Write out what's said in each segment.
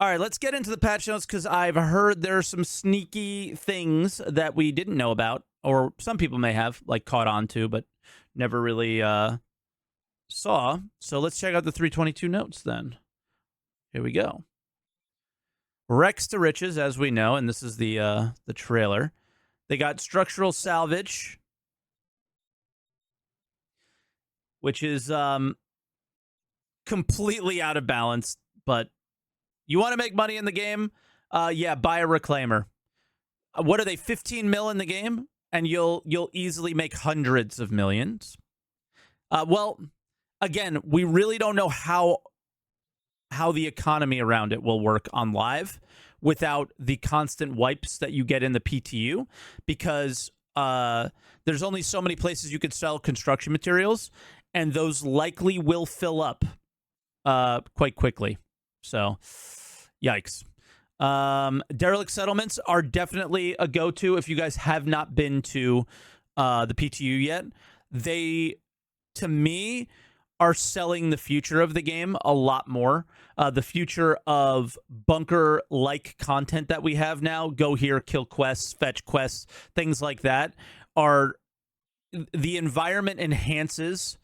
All right, let's get into the patch notes because I've heard there are some sneaky things that we didn't know about, or some people may have like caught on to, but never really saw. So let's check out the 322 notes then. Here we go. Rex to riches, as we know, and this is the trailer. They got structural salvage, which is completely out of balance, but you want to make money in the game? Yeah, buy a reclaimer. What are they, 15 mil in the game? And you'll easily make hundreds of millions. Well, again, we really don't know how the economy around it will work on live without the constant wipes that you get in the PTU, because there's only so many places you could sell construction materials, and those likely will fill up quite quickly. So, yikes. Derelict settlements are definitely a go-to if you guys have not been to the PTU yet. They, to me, are selling the future of the game a lot more. The future of bunker-like content that we have now, go here, kill quests, fetch quests, things like that, are the environment enhances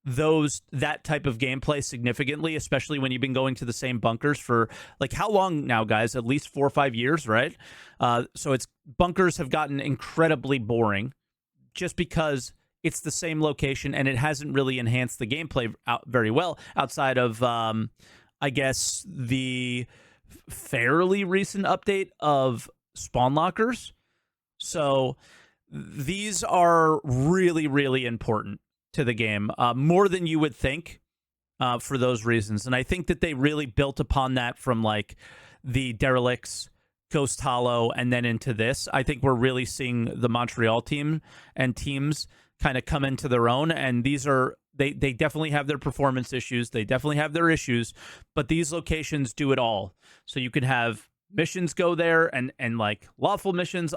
that type of gameplay significantly, especially when you've been going to the same bunkers for like how long now, guys? At least 4 or 5 years, right? So bunkers have gotten incredibly boring just because it's the same location and it hasn't really enhanced the gameplay very well outside of, I guess, the fairly recent update of spawn lockers. So these are really, really important to the game, more than you would think, for those reasons. And I think that they really built upon that from like the Derelicts, Ghost Hollow, and then into this. I think we're really seeing the Montreal team and teams kind of come into their own, and these are they definitely have their performance issues, they definitely have their issues, but these locations do it all. So you can have missions go there and like lawful missions,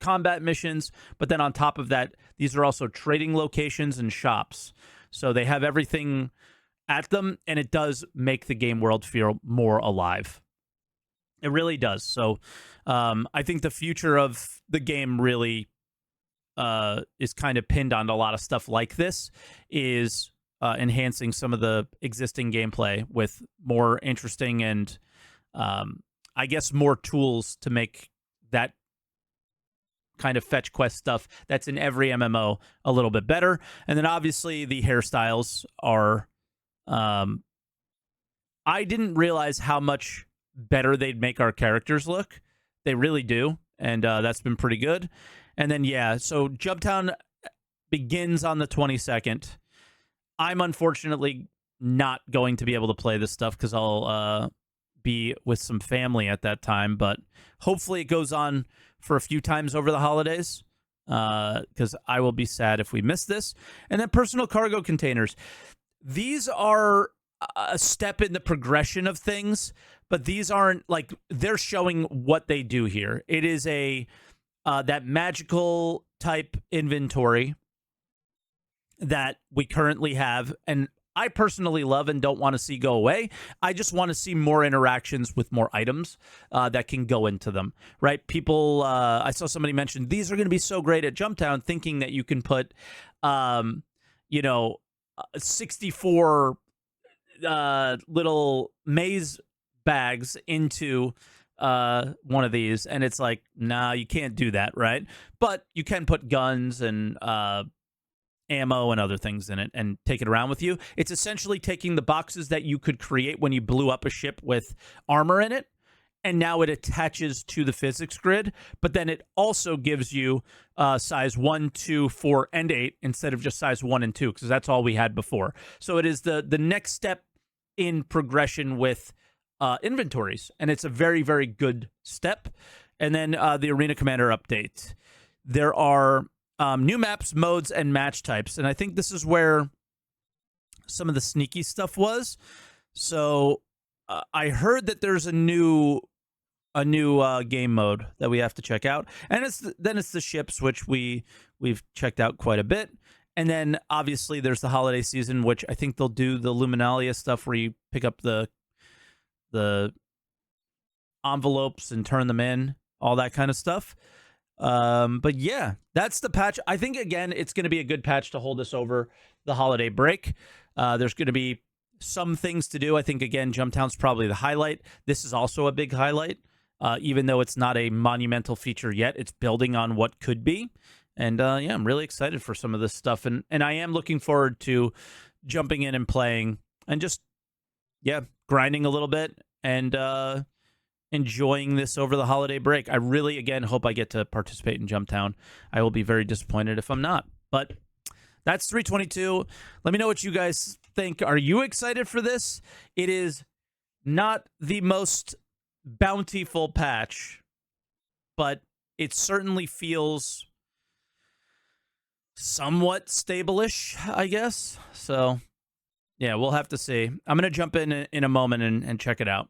combat missions, but then on top of that, these are also trading locations and shops. So they have everything at them, and it does make the game world feel more alive. It really does. So I think the future of the game really is kind of pinned on a lot of stuff like this, is enhancing some of the existing gameplay with more interesting and I guess more tools to make that kind of fetch quest stuff that's in every MMO a little bit better. And then obviously the hairstyles are I didn't realize how much better they'd make our characters look. They really do, and that's been pretty good. And then yeah, so Jumptown begins on the 22nd. I'm unfortunately not going to be able to play this stuff because I'll be with some family at that time, but hopefully it goes on for a few times over the holidays, because I will be sad if we miss this. And then personal cargo containers. These are a step in the progression of things, but these aren't like, they're showing what they do here. It is a that magical type inventory that we currently have, and I personally love and don't want to see go away. I just want to see more interactions with more items that can go into them, right? People, I saw somebody mention, these are going to be so great at Jumptown, thinking that you can put, 64 little maze bags into one of these, and it's like, nah, you can't do that, right? But you can put guns and ammo and other things in it and take it around with you. It's essentially taking the boxes that you could create when you blew up a ship with armor in it, and now it attaches to the physics grid, but then it also gives you size 1, 2, 4, and 8 instead of just size 1 and 2, because that's all we had before. So it is the next step in progression with inventories, and it's a very, very good step. And then the Arena Commander update. There are new maps, modes, and match types, and I think this is where some of the sneaky stuff was. So I heard that there's a new game mode that we have to check out, and it's the ships, which we've checked out quite a bit. And then obviously there's the holiday season, which I think they'll do the Luminalia stuff where you pick up the envelopes and turn them in, all that kind of stuff. But yeah, that's the patch. I think, again, it's going to be a good patch to hold us over the holiday break. There's going to be some things to do. I think, again, Jumptown's probably the highlight. This is also a big highlight. Even though it's not a monumental feature yet, it's building on what could be. And yeah, I'm really excited for some of this stuff. And I am looking forward to jumping in and playing and just, yeah, grinding a little bit and enjoying this over the holiday break. I really, again, hope I get to participate in Jumptown. I will be very disappointed if I'm not. But that's 322. Let me know what you guys think. Are you excited for this? It is not the most bountiful patch, but it certainly feels somewhat stable-ish, I guess. So, yeah, we'll have to see. I'm going to jump in a moment and check it out.